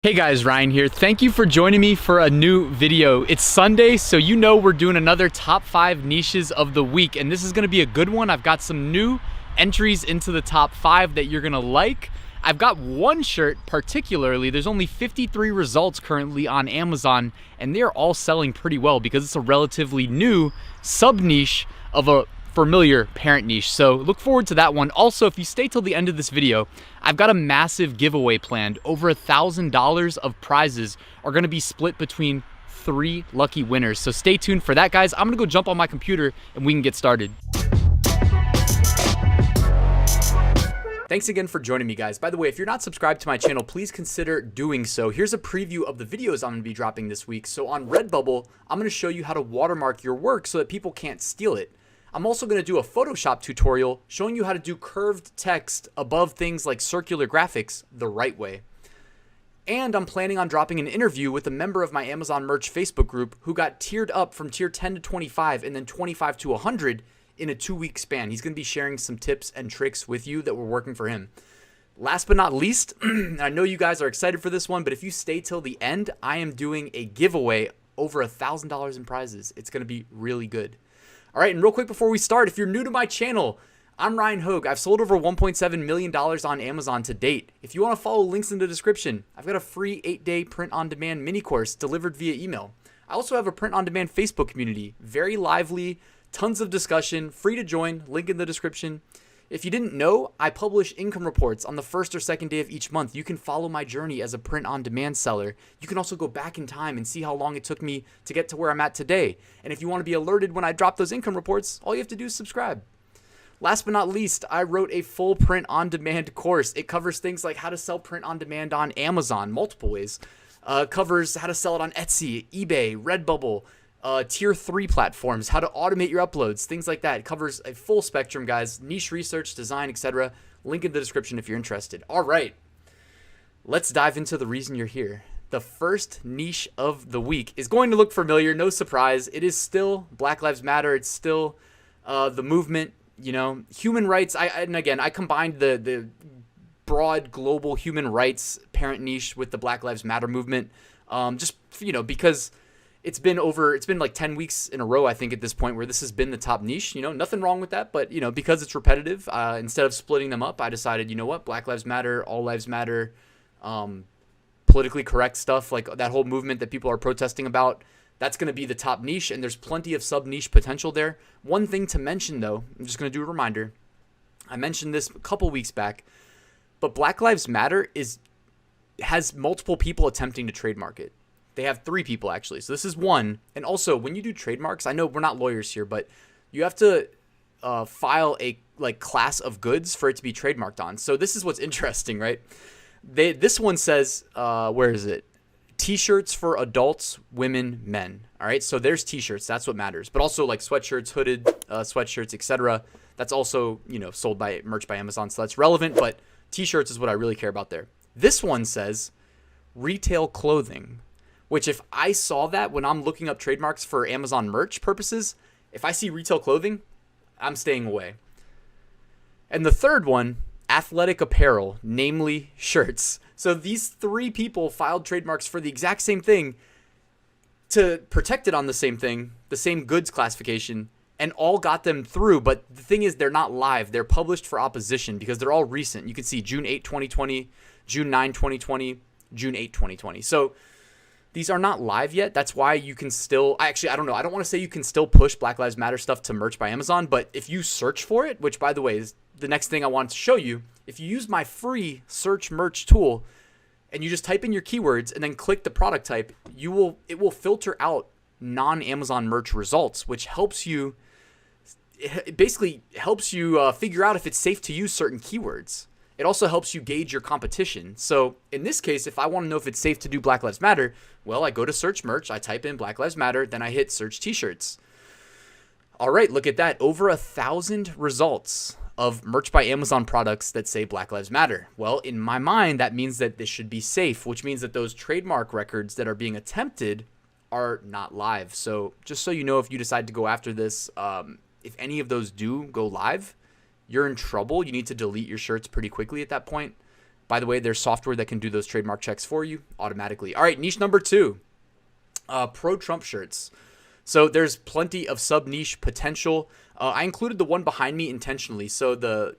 Hey guys, Ryan here. Thank you for joining me for a new video. It's Sunday, so you know we're doing another top 5 niches of the week, and this is gonna be a good one. I've got some new entries into the top 5 that you're gonna like. I've got one shirt particularly. There's only 53 results currently on Amazon, and they're all selling pretty well because it's a relatively new sub-niche of a familiar parent niche. So look forward to that one. Also, if you stay till the end of this video, I've got a massive giveaway planned. Over $1,000 of prizes are going to be split between 3 lucky winners. So stay tuned for that, guys. I'm going to go jump on my computer and we can get started. Thanks again for joining me, guys. By the way, if you're not subscribed to my channel, please consider doing so. Here's a preview of the videos I'm going to be dropping this week. So on Redbubble, I'm going to show you how to watermark your work so that people can't steal it. I'm also going to do a Photoshop tutorial showing you how to do curved text above things like circular graphics the right way. And I'm planning on dropping an interview with a member of my Amazon merch Facebook group who got tiered up from tier 10 to 25 and then 25 to 100 in a 2-week span. He's going to be sharing some tips and tricks with you that were working for him. Last but not least, I know you guys are excited for this one, but if you stay till the end, I am doing a giveaway over $1,000 in prizes. It's going to be really good. All right, and real quick before we start, if you're new to my channel, I'm Ryan Hogue. I've sold over $1.7 million on Amazon to date. If you want to follow, links in the description. I've got a free 8-day print-on-demand mini course delivered via email. I also have a print-on-demand Facebook community, very lively, tons of discussion, free to join, link in the description. If you didn't know, I publish income reports on the first or second day of each month. You can follow my journey as a print-on-demand seller. You can also go back in time and see how long it took me to get to where I'm at today. And if you want to be alerted when I drop those income reports, all you have to do is subscribe. Last but not least, I wrote a full print-on-demand course. It covers things like how to sell print-on-demand on Amazon, multiple ways. Covers how to sell it on Etsy, eBay, Redbubble, tier 3 platforms, how to automate your uploads, things like that. It covers a full spectrum, guys, niche research, design, etc. Link in the description if you're interested. All right, let's dive into the reason you're here. The first niche of the week is going to look familiar, no surprise. It is still Black Lives Matter. It's still the movement, you know, human rights. And again, I combined the broad global human rights parent niche with the Black Lives Matter movement, just, you know, because it's been like 10 weeks in a row, I think, at this point where this has been the top niche. You know, nothing wrong with that, but, you know, because it's repetitive, instead of splitting them up, I decided, you know what, Black Lives Matter, all lives matter, politically correct stuff, like that whole movement that people are protesting about, that's going to be the top niche, and there's plenty of sub-niche potential there. One thing to mention, though, I'm just going to do a reminder. I mentioned this a couple weeks back, but Black Lives Matter has multiple people attempting to trademark it. They have 3 people, actually. So this is one. And also, when you do trademarks, I know we're not lawyers here, but you have to file a class of goods for it to be trademarked on. So this is what's interesting, right? This one says, where is it? T-shirts for adults, women, men. All right, so there's T-shirts. That's what matters. But also like sweatshirts, hooded sweatshirts, etc. That's also, you know, sold by merch by Amazon, so that's relevant. But T-shirts is what I really care about there. This one says retail clothing, which if I saw that when I'm looking up trademarks for Amazon merch purposes, if I see retail clothing, I'm staying away. And the third one, athletic apparel, namely shirts. So these 3 people filed trademarks for the exact same thing to protect it on the same thing, the same goods classification, and all got them through. But the thing is, they're not live. They're published for opposition because they're all recent. You can see June 8, 2020, June 9, 2020, June 8, 2020. So these are not live yet. That's why you can still, I don't know. I don't want to say you can still push Black Lives Matter stuff to merch by Amazon, but if you search for it, which by the way is the next thing I want to show you, if you use my free search merch tool and you just type in your keywords and then click the product type, it will filter out non-Amazon merch results, which helps you, it basically helps you figure out if it's safe to use certain keywords. It also helps you gauge your competition. So in this case, if I want to know if it's safe to do Black Lives Matter, well, I go to search merch, I type in Black Lives Matter, then I hit search T-shirts. All right, look at that. Over 1,000 results of merch by Amazon products that say Black Lives Matter. Well, in my mind, that means that this should be safe, which means that those trademark records that are being attempted are not live. So just so you know, if you decide to go after this, if any of those do go live, you're in trouble. You need to delete your shirts pretty quickly at that point. By the way, there's software that can do those trademark checks for you automatically. All right, niche number 2, ProTrump Shirts. So there's plenty of sub-niche potential. I included the one behind me intentionally. So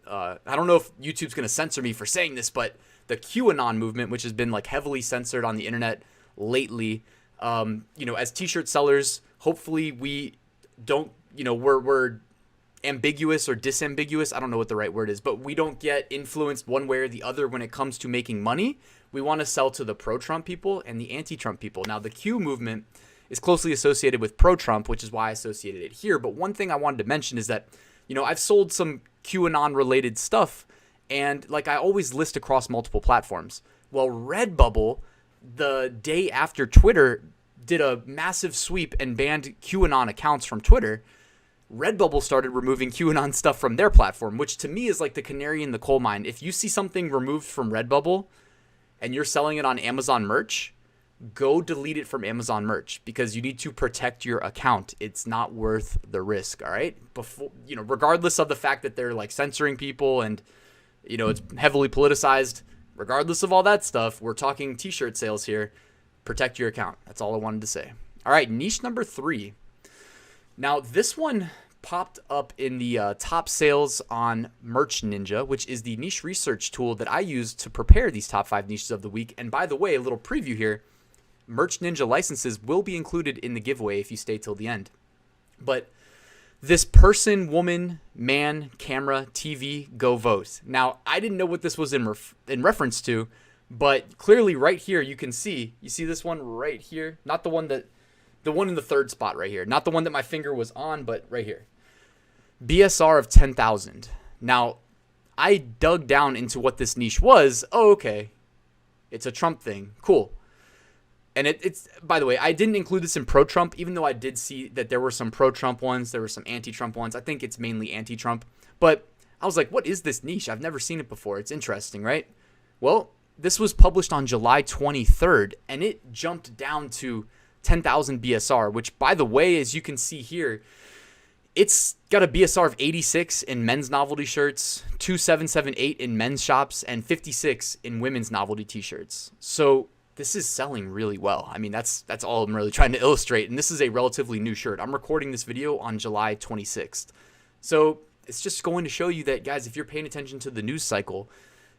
I don't know if YouTube's going to censor me for saying this, but the QAnon movement, which has been like heavily censored on the internet lately, as t-shirt sellers, hopefully we don't, we're ambiguous or disambiguous. I don't know what the right word is, but we don't get influenced one way or the other when it comes to making money. We want to sell to the pro-Trump people and the anti-Trump people. Now, the Q movement is closely associated with pro-Trump, which is why I associated it here. But one thing I wanted to mention is that, I've sold some QAnon-related stuff, and like I always list across multiple platforms. Well, Redbubble, the day after Twitter did a massive sweep and banned QAnon accounts from Twitter, Redbubble started removing QAnon stuff from their platform, which to me is like the canary in the coal mine. If you see something removed from Redbubble and you're selling it on Amazon merch, go delete it from Amazon merch, because you need to protect your account. It's not worth the risk. All right. Regardless of the fact that they're like censoring people and, it's heavily politicized, regardless of all that stuff, we're talking t-shirt sales here. Protect your account. That's all I wanted to say. All right. Niche number 3. Now this one popped up in the top sales on Merch Ninja, which is the niche research tool that I use to prepare these top 5 niches of the week. And by the way, a little preview here. Merch Ninja licenses will be included in the giveaway if you stay till the end. But this person, woman, man, camera, TV, go vote. Now, I didn't know what this was in reference to, but clearly right here you can see. You see this one right here? Not the one in the third spot right here. Not the one that my finger was on, but right here. BSR of 10,000. Now, I dug down into what this niche was. Oh, okay. It's a Trump thing. Cool. And it's, by the way, I didn't include this in pro-Trump, even though I did see that there were some pro-Trump ones. There were some anti-Trump ones. I think it's mainly anti-Trump. But I was like, what is this niche? I've never seen it before. It's interesting, right? Well, this was published on July 23rd, and it jumped down to 10,000 BSR, which, by the way, as you can see here, it's got a BSR of 86 in men's novelty shirts, 2778 in men's shops, and 56 in women's novelty t-shirts. So this is selling really well. I mean, that's all I'm really trying to illustrate. And this is a relatively new shirt. I'm recording this video on July 26th. So it's just going to show you that, guys, if you're paying attention to the news cycle,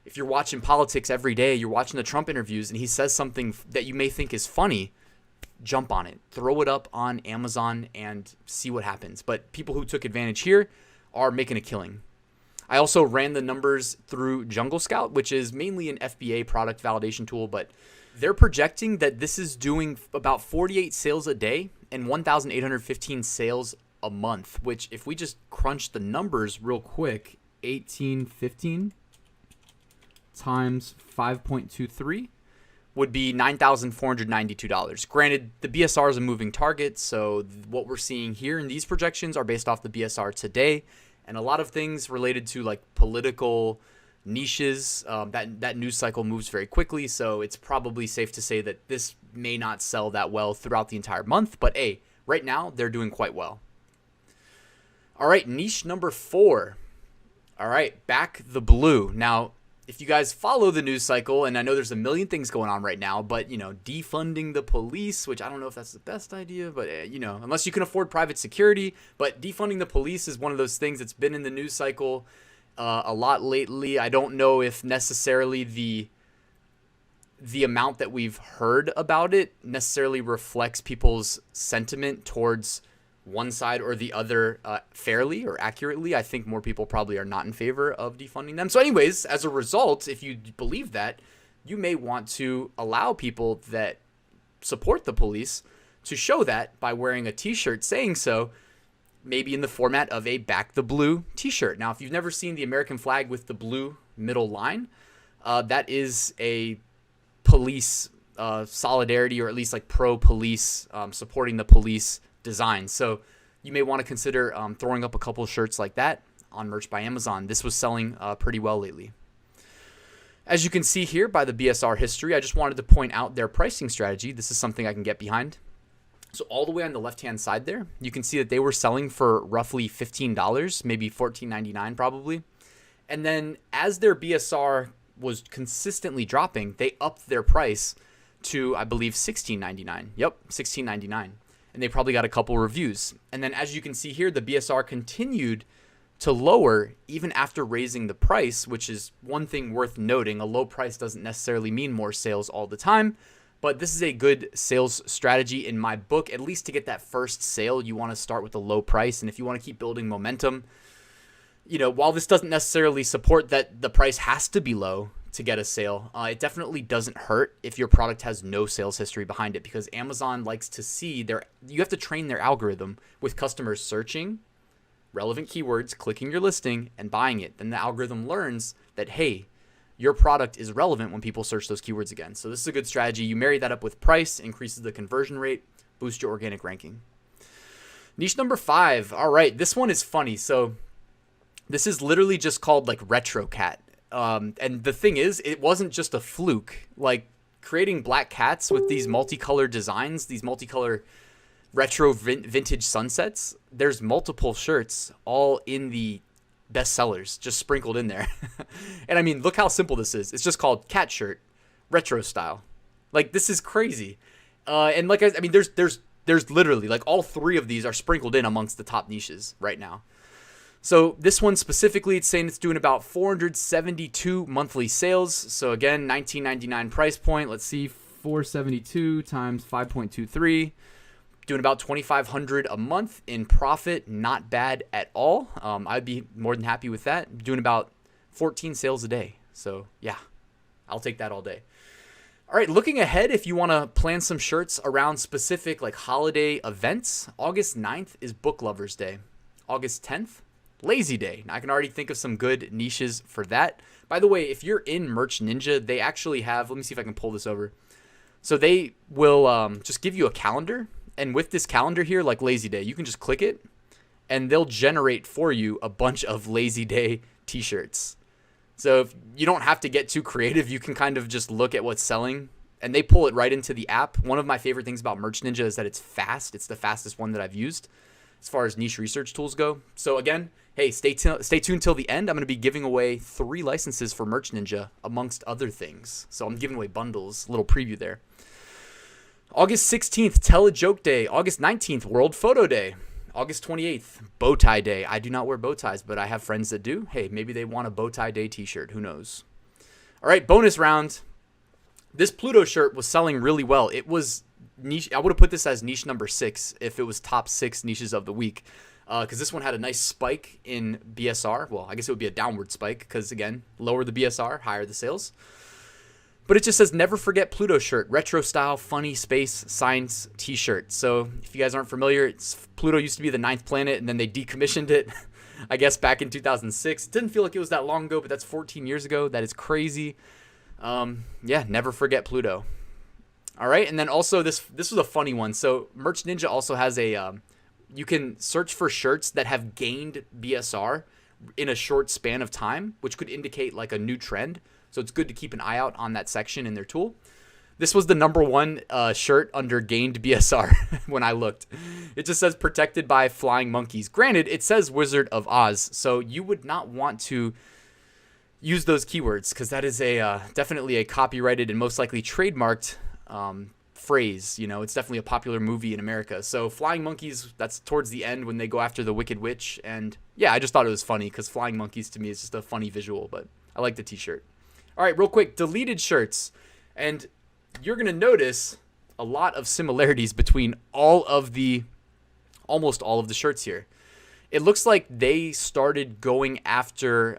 if you're watching politics every day, you're watching the Trump interviews, and he says something that you may think is funny, jump on it. Throw it up on Amazon and see what happens. But people who took advantage here are making a killing. I also ran the numbers through Jungle Scout, which is mainly an FBA product validation tool, but they're projecting that this is doing about 48 sales a day and 1,815 sales a month, which if we just crunch the numbers real quick, 1815 times 5.23 would be $9,492. Granted, the BSR is a moving target, so what we're seeing here in these projections are based off the BSR today, and a lot of things related to like political niches, that news cycle moves very quickly, so it's probably safe to say that this may not sell that well throughout the entire month, but hey, right now they're doing quite well. All right, niche number 4. All right, back the blue. Now, if you guys follow the news cycle, and I know there's a million things going on right now, but, defunding the police, which I don't know if that's the best idea, but, unless you can afford private security, but defunding the police is one of those things that's been in the news cycle a lot lately. I don't know if necessarily the amount that we've heard about it necessarily reflects people's sentiment towards one side or the other fairly or accurately. I think more people probably are not in favor of defunding them. So anyways, as a result, if you believe that, you may want to allow people that support the police to show that by wearing a t-shirt saying so, maybe in the format of a Back the Blue t-shirt. Now, if you've never seen the American flag with the blue middle line, that is a police solidarity, or at least like pro-police, supporting the police design. So you may want to consider throwing up a couple of shirts like that on Merch by Amazon. This was selling pretty well lately. As you can see here by the BSR history, I just wanted to point out their pricing strategy. This is something I can get behind. So all the way on the left-hand side there, you can see that they were selling for roughly $15, maybe $14.99 probably. And then as their BSR was consistently dropping, they upped their price to, I believe, $16.99. Yep, $16.99. And they probably got a couple reviews. And then as you can see here, the BSR continued to lower even after raising the price, which is one thing worth noting. A low price doesn't necessarily mean more sales all the time, but this is a good sales strategy in my book. At least to get that first sale, you want to start with a low price. And if you want to keep building momentum, you know, while this doesn't necessarily support that the price has to be low to get a sale, it definitely doesn't hurt if your product has no sales history behind it, because Amazon likes to see you have to train their algorithm with customers searching relevant keywords, clicking your listing, and buying it. Then the algorithm learns that, hey, your product is relevant when people search those keywords again. So this is a good strategy. You marry that up with price, increases the conversion rate, boost your organic ranking. Niche number 5. All right, this one is funny. So this is literally just called like Retro Cat. And the thing is, it wasn't just a fluke. Like creating black cats with these multicolored designs, these multicolor retro vintage sunsets, there's multiple shirts all in the bestsellers just sprinkled in there. And I mean, look how simple this is. It's just called cat shirt, retro style. Like, this is crazy. And like, I mean, there's literally like all 3 of these are sprinkled in amongst the top niches right now. So this one specifically, it's saying it's doing about 472 monthly sales. So again, $19.99 price point. Let's see, 472 times 5.23, doing about $2,500 a month in profit. Not bad at all. I'd be more than happy with that. Doing about 14 sales a day. So yeah, I'll take that all day. All right, looking ahead, if you want to plan some shirts around specific like holiday events, August 9th is Book Lovers Day. August 10th, Lazy Day. Now, I can already think of some good niches for that. By the way, if you're in Merch Ninja, they actually have, let me see if I can pull this over. So they will just give you a calendar. And with this calendar here, like Lazy Day, you can just click it and they'll generate for you a bunch of Lazy Day t-shirts. So if you don't have to get too creative, you can kind of just look at what's selling and they pull it right into the app. One of my favorite things about Merch Ninja is that it's fast. It's the fastest one that I've used as far as niche research tools go. So again, hey, stay tuned till the end. I'm going to be giving away 3 licenses for Merch Ninja amongst other things. So I'm giving away bundles, a little preview there. August 16th, Tell a Joke Day. August 19th, World Photo Day. August 28th, Bow Tie Day. I do not wear bow ties, but I have friends that do. Hey, maybe they want a Bow Tie Day t-shirt. Who knows? All right, bonus round. This Pluto shirt was selling really well. It was niche. I would have put this as niche number 6 if it was top 6 niches of the week, because this one had a nice spike in BSR. Well, I guess it would be a downward spike because, again, lower the BSR, higher the sales. But it just says, never forget Pluto shirt, retro style, funny space science t-shirt. So if you guys aren't familiar, Pluto used to be the 9th planet, and then they decommissioned it, I guess, back in 2006. It didn't feel like it was that long ago, but that's 14 years ago. That is crazy. Yeah, never forget Pluto. All right, and then also this was a funny one. So Merch Ninja also has a, you can search for shirts that have gained BSR in a short span of time, which could indicate like a new trend. So it's good to keep an eye out on that section in their tool. This was the number 1 shirt under gained BSR when I looked. It just says protected by flying monkeys. Granted, it says Wizard of Oz, so you would not want to use those keywords because that is a definitely a copyrighted and most likely trademarked phrase. You know, it's definitely a popular movie in America. So flying monkeys, that's towards the end when they go after the Wicked Witch. And yeah, I just thought it was funny because flying monkeys to me is just a funny visual, but I like the t-shirt. All right, real quick, deleted shirts. And you're going to notice a lot of similarities between almost all of the shirts here. It looks like they started going after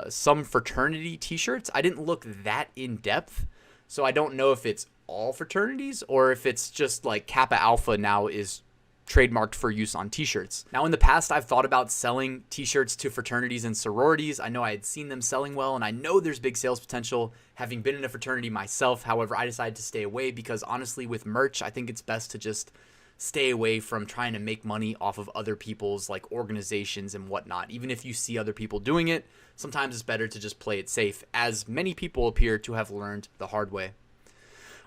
some fraternity t-shirts. I didn't look that in depth, so I don't know if it's all fraternities or if it's just like Kappa Alpha now is trademarked for use on t-shirts. Now, in the past, I've thought about selling t-shirts to fraternities and sororities. I know I had seen them selling well, and I know there's big sales potential having been in a fraternity myself. However, I decided to stay away because honestly, with merch, I think it's best to just stay away from trying to make money off of other people's like organizations and whatnot. Even if you see other people doing it, sometimes it's better to just play it safe, as many people appear to have learned the hard way.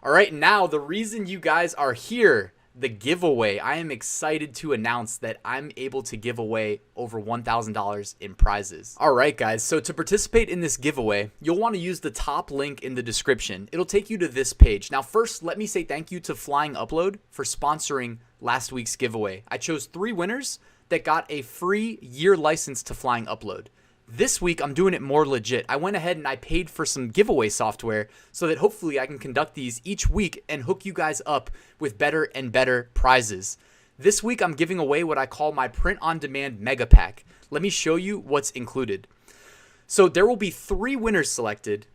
All right, now the reason you guys are here, the giveaway. I am excited to announce that I'm able to give away over $1,000 in prizes. All right, guys. So to participate in this giveaway, you'll want to use the top link in the description. It'll take you to this page. Now, first, let me say thank you to Flying Upload for sponsoring last week's giveaway. I chose 3 winners that got a free year license to Flying Upload. This week, I'm doing it more legit. I went ahead and I paid for some giveaway software so that hopefully I can conduct these each week and hook you guys up with better and better prizes. This week, I'm giving away what I call my print-on-demand mega pack. Let me show you what's included. So there will be 3 winners selected,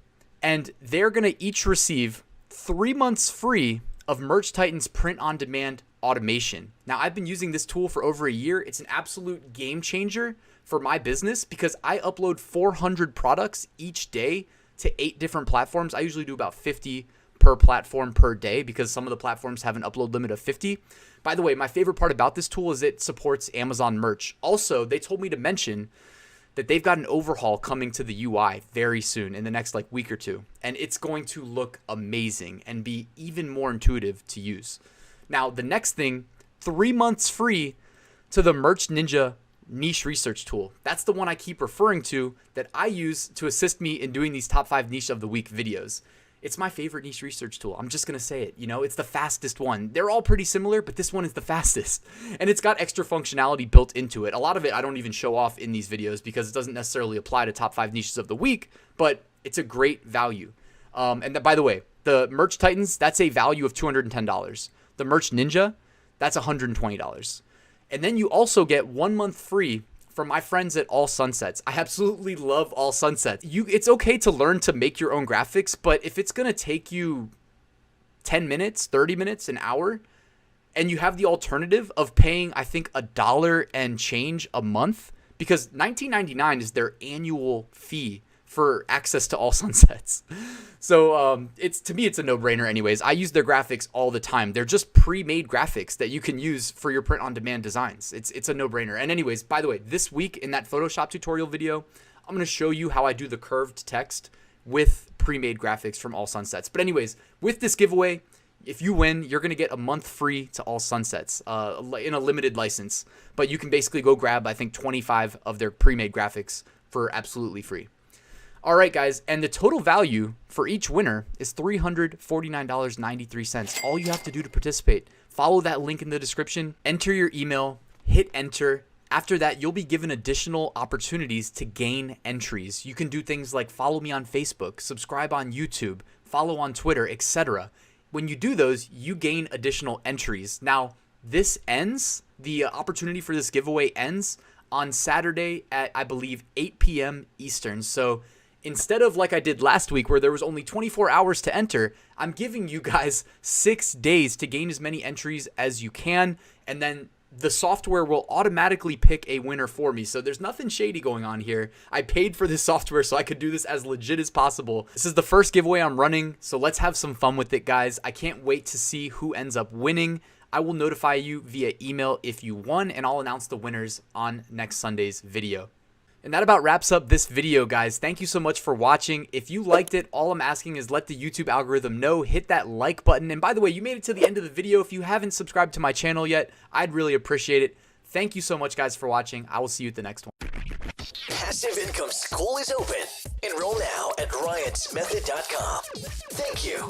and they're going to each receive 3 months free of Merch Titan's print-on-demand automation. Now, I've been using this tool for over a year. It's an absolute game changer for my business because I upload 400 products each day to 8 different platforms. I usually do about 50 per platform per day because some of the platforms have an upload limit of 50. By the way, my favorite part about this tool is it supports Amazon merch. Also, they told me to mention that they've got an overhaul coming to the UI very soon in the next week or 2. And it's going to look amazing and be even more intuitive to use. Now, the next thing, 3 months free to the Merch Ninja niche research tool. That's the one I keep referring to that I use to assist me in doing these top 5 niche of the week videos. It's my favorite niche research tool. I'm just going to say it. It's the fastest one. They're all pretty similar, but this one is the fastest. And it's got extra functionality built into it. A lot of it I don't even show off in these videos because it doesn't necessarily apply to top 5 niches of the week, but it's a great value. By the way, the Merch Titans, that's a value of $210. The Merch Ninja, that's $120. And then you also get 1 month free from my friends at All Sunsets. I absolutely love All Sunsets. It's okay to learn to make your own graphics, but if it's going to take you 10 minutes, 30 minutes, an hour, and you have the alternative of paying, I think, $1 and change a month, because $19.99 is their annual fee for access to All Sunsets. So to me, it's a no-brainer anyways. I use their graphics all the time. They're just pre-made graphics that you can use for your print-on-demand designs. It's a no-brainer. And anyways, by the way, this week in that Photoshop tutorial video, I'm going to show you how I do the curved text with pre-made graphics from All Sunsets. But anyways, with this giveaway, if you win, you're going to get a month free to All Sunsets in a limited license. But you can basically go grab, I think, 25 of their pre-made graphics for absolutely free. All right, guys, and the total value for each winner is $349.93. All you have to do to participate, follow that link in the description, enter your email, hit enter. After that, you'll be given additional opportunities to gain entries. You can do things like follow me on Facebook, subscribe on YouTube, follow on Twitter, etc. When you do those, you gain additional entries. Now, this ends, the opportunity for this giveaway ends on Saturday at, I believe, 8 p.m. Eastern. So instead of like I did last week where there was only 24 hours to enter, I'm giving you guys 6 days to gain as many entries as you can, and then the software will automatically pick a winner for me. So there's nothing shady going on here. I paid for this software so I could do this as legit as possible. This is the first giveaway I'm running, so let's have some fun with it, guys. I can't wait to see who ends up winning. I will notify you via email if you won, and I'll announce the winners on next Sunday's video. And that about wraps up this video, guys. Thank you so much for watching. If you liked it, all I'm asking is let the YouTube algorithm know. Hit that like button. And by the way, you made it to the end of the video. If you haven't subscribed to my channel yet, I'd really appreciate it. Thank you so much, guys, for watching. I will see you at the next one. Passive Income School is open. Enroll now at ryansmethod.com. Thank you.